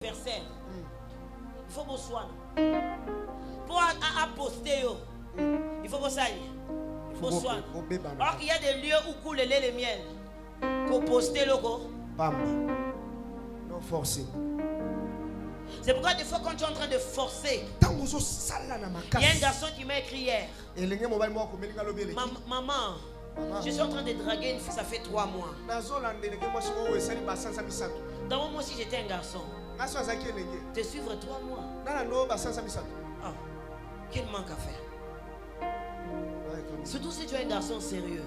verset. Il faut bonsoir. Pour poster, il faut bonsoir. Bonsoir. Alors qu'il y a des lieux où coule le lait et le miel. Pour poster le go. Non forcé. C'est pourquoi des fois quand tu es en train de forcer, il y a un garçon qui m'a écrit hier. Maman, je suis en train de draguer une fille, ça fait 3 mois. Dans moi aussi j'étais un garçon. Te suivre 3 mois. Oh, quel manque à faire. Surtout si tu es un garçon sérieux.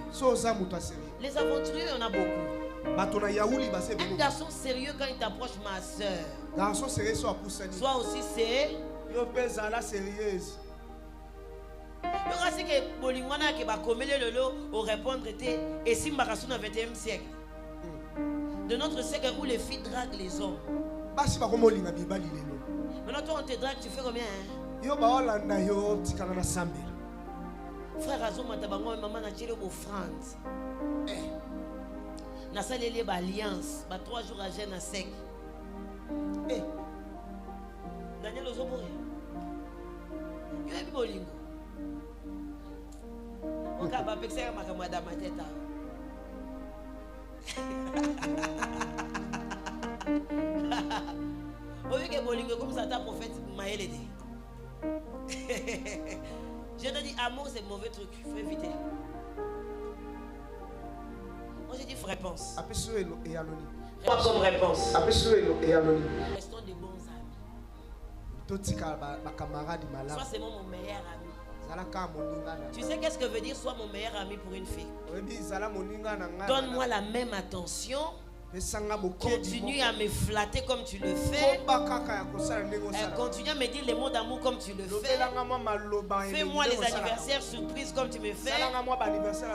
Les aventuriers, il y en a beaucoup. Un garçon sérieux quand il t'approche, ma soeur. Sois aussi sérieux. Il y aura ce que Bolingwana qui va commettre le lot au répondre était et si Marassou dans le 21e siècle. De notre siècle où les filles draguent les hommes. Maintenant toi on te drague, tu fais combien Frère Azou Matabango maman n'a tiré au France. Na salé alliance, 3 jours à jeûne à sec. Daniel Ozobore. Yo ebi bolingo. On ka ba pexer makamada mateta. Oui, que bolingo comme ça ta prophète Maël était. Je te dis amour c'est mauvais truc, il faut éviter. Moi j'ai dit réponse. Pas comme réponse. Restons des bons amis. Sois seulement mon meilleur ami. Tu sais qu'est-ce que veut dire sois mon meilleur ami pour une fille? Donne-moi la même attention. Continue à me flatter comme tu le fais. Continue à me dire les mots d'amour comme tu le fais. Fais-moi les anniversaires surprises comme tu me fais.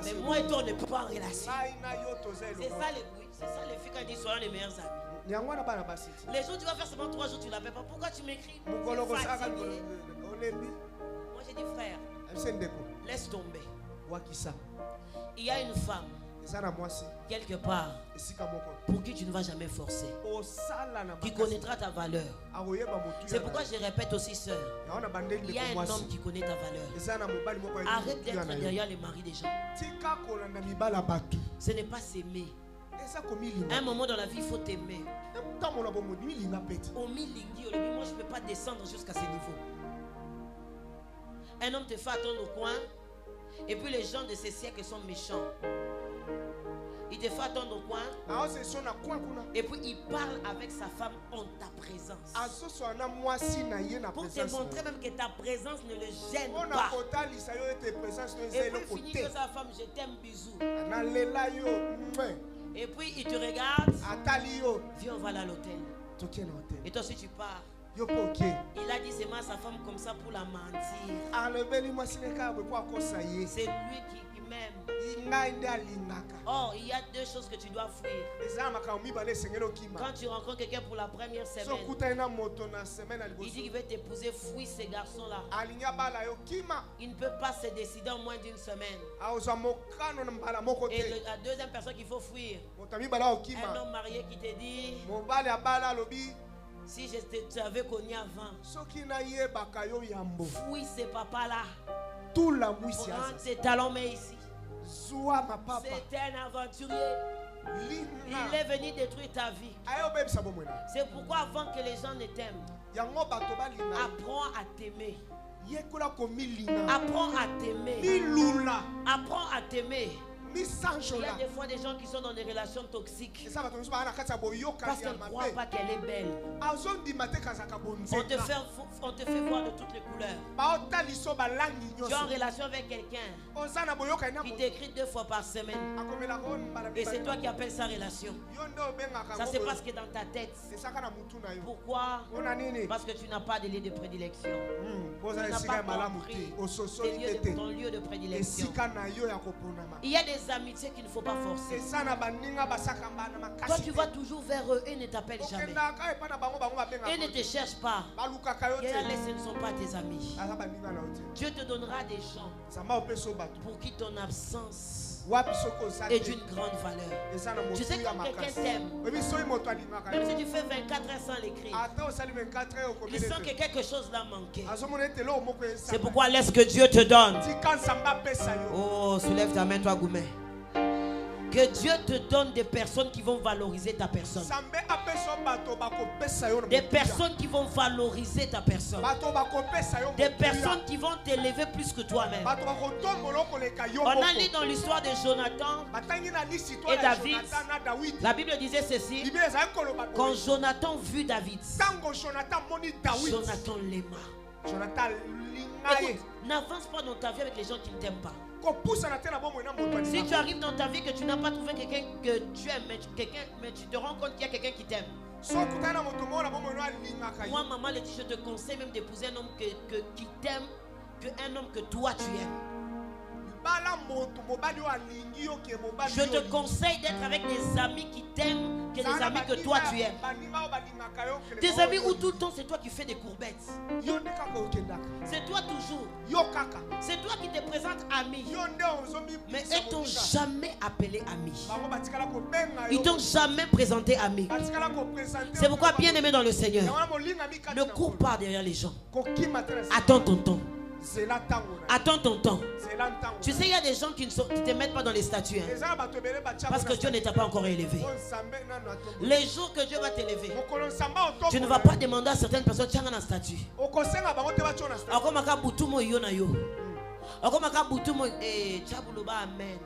Mais moi et toi on ne peut pas en relation. C'est ça les filles quand ils disent soyons les meilleurs amis. Les jours tu vas faire seulement 3 jours tu l'appelles pas. Pourquoi tu m'écris? Moi j'ai dit frère, laisse tomber. Il y a une femme quelque part pour qui tu ne vas jamais forcer, qui connaîtra ta valeur. C'est pourquoi je répète aussi sœur, il y a un homme qui connaît ta valeur. Arrête d'être derrière les maris des gens. Ce n'est pas s'aimer. À un moment dans la vie il faut t'aimer. Moi je ne peux pas descendre jusqu'à ce niveau. Un homme te fait attendre au coin et puis les gens de ces siècles sont méchants. Il te fait attendre au coin. Et puis il parle avec sa femme en ta présence. Pour te montrer même que ta présence ne le gêne pas. Et puis finit que sa femme, je t'aime, bisous. Et puis il te regarde. Viens, on va à l'hôtel. Et toi si tu pars, il a dit c'est moi sa femme comme ça pour la mentir. C'est lui qui m'aime. Oh, il y a 2 choses que tu dois fuir. Quand tu rencontres quelqu'un pour la première semaine, il dit qu'il veut t'épouser, fuis ces garçons-là. Il ne peut pas se décider en moins d'1 semaine. Et la deuxième personne qu'il faut fuir, un homme marié qui te dit si je t'avais connu avant, fuis ces papas-là. Prends tes talons, mais ici. C'est un aventurier. Il est venu détruire ta vie. C'est pourquoi avant que les gens ne t'aiment, apprends à t'aimer. Apprends à t'aimer. Apprends à t'aimer. Il y a des fois des gens qui sont dans des relations toxiques parce qu'elles ne croient pas qu'elle est belle. On te fait voir de toutes les couleurs. Tu es en relation avec quelqu'un qui t'écrit 2 fois par semaine et c'est toi qui appelles ça relation. Ça c'est parce que dans ta tête. Pourquoi? Parce que tu n'as pas de lieu de prédilection. Tu n'as pas compris ton lieu de prédilection. Il y a des amitiés qu'il ne faut pas forcer. Toi tu vas toujours vers eux et ne t'appellent jamais. Et ne te cherche pas. Ce ne sont pas tes amis. Dieu te donnera des gens pour qui ton absence est d'une grande valeur. Tu sais, quand quelqu'un t'aime, même si tu fais 24 heures sans l'écrire, il sent que quelque chose l'a manqué. C'est pourquoi laisse que Dieu te donne. Oh, soulève ta main, toi, Goumé. Que Dieu te donne des personnes qui vont valoriser ta personne. Des personnes qui vont valoriser ta personne. Des personnes qui vont t'élever plus que toi-même. On a lu dans l'histoire de Jonathan et David. La Bible disait ceci. Quand Jonathan vit David, Jonathan l'aima. Écoute, n'avance pas dans ta vie avec les gens qui ne t'aiment pas. Si tu arrives dans ta vie que tu n'as pas trouvé quelqu'un que tu aimes, mais tu te rends compte qu'il y a quelqu'un qui t'aime. Moi, maman, je te conseille même d'épouser un homme qui t'aime, qu'un homme que toi tu aimes. Je te conseille d'être avec des amis qui t'aiment que des amis que toi tu aimes. Des amis où tout le temps c'est toi qui fais des courbettes. C'est toi toujours. C'est toi qui te présentes ami. Mais ils t'ont jamais appelé ami. Ils t'ont jamais présenté ami. C'est pourquoi, bien aimé dans le Seigneur, ne cours pas derrière les gens. Attends ton temps. Attends ton temps. Tu sais, il y a des gens qui ne te mettent pas dans les statuts, hein, parce que Dieu ne t'a pas encore élevé. Les jours que Dieu va t'élever, tu ne vas pas demander à certaines personnes, tiens un statut. Amen.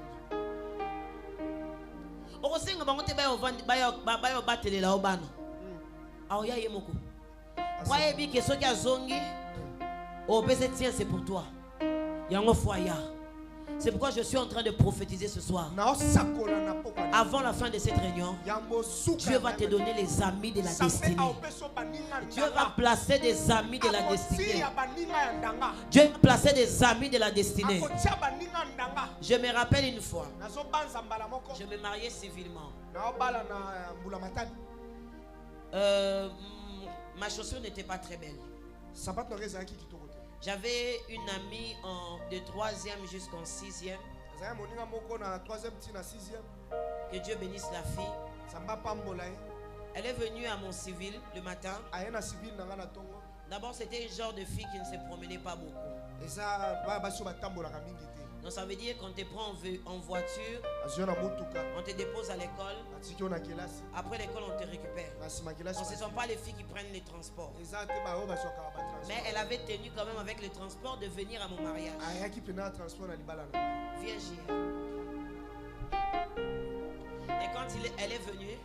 Oh, tiens, c'est pour toi. C'est pourquoi je suis en train de prophétiser ce soir. Avant la fin de cette réunion, Dieu va te donner les amis de la destinée. Dieu va placer des amis de la destinée. Dieu va placer des amis de la destinée. Je me rappelle une fois, je me mariais civilement. Ma chaussure n'était pas très belle. J'avais une amie de 3e jusqu'en 6e. Que Dieu bénisse la fille. Elle est venue à mon civil le matin. D'abord, c'était un genre de fille qui ne se promenait pas beaucoup. Donc ça veut dire qu'on te prend en voiture, on te dépose à l'école, après l'école on te récupère. Ce ne sont pas les filles qui prennent les transports. Mais elle avait tenu quand même avec le transport de venir à mon mariage. Viens J.R. Et quand elle est venue,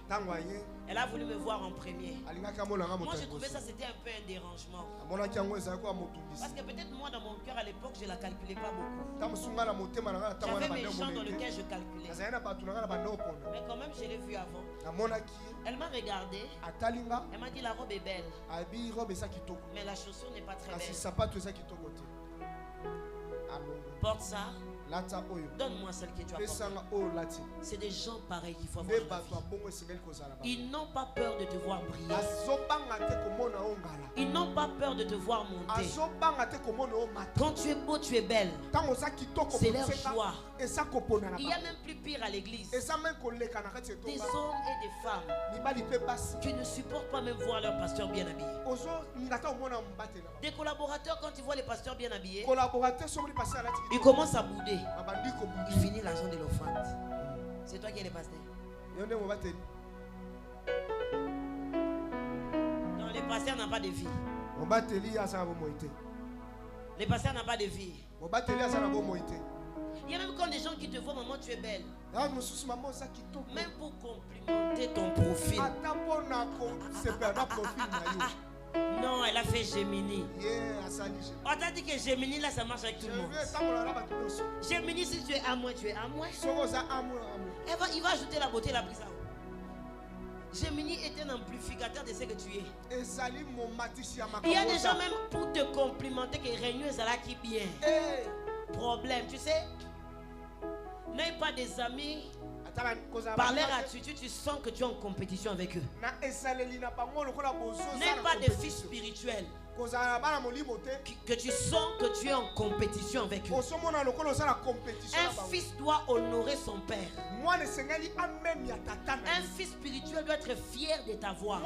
elle a voulu me voir en premier. Moi je trouvais ça c'était un peu un dérangement. Parce que peut-être moi dans mon cœur à l'époque je ne la calculais pas beaucoup. J'avais mes gens dans lesquels je calculais. Mais quand même je l'ai vu avant. Elle m'a regardé. Elle m'a dit la robe est belle. Mais la chaussure n'est pas très belle. Porte ça. Donne-moi celle que tu as portée. C'est des gens pareils qu'il faut avoir. Ils n'ont pas peur de te voir briller. Ils n'ont pas peur de te voir monter. Quand tu es beau, tu es belle. C'est leur joie. Il y a même plus pire à l'église. Des hommes et des femmes qui ne supportent pas même voir leur pasteur bien habillé. Des collaborateurs, quand ils voient les pasteurs bien habillés, ils commencent à bouder. Il finit l'argent de l'offrande. C'est toi qui es le pasteur. Non, les pasteurs n'ont pas de vie. Les pasteurs n'ont pas de vie. Il y a même quand des gens qui te voient, maman, tu es belle. Même pour complimenter ton profil. Non, elle a fait Gemini. On t'a dit que Gemini, là, ça marche avec tout le monde. Gemini, si tu es à moi, tu es à moi. Il va ajouter la beauté et la prison. Gemini est un amplificateur de ce que tu es. Il y a des gens même pour te complimenter que Réunion est là qui bien. Problème, tu sais. N'aie pas des amis. Par leur attitude, tu sens que tu es en compétition avec eux. N'aie pas de fils spirituels. que tu sens que tu es en compétition avec eux. Un fils doit honorer son père. Un fils spirituel doit être fier de ta voix.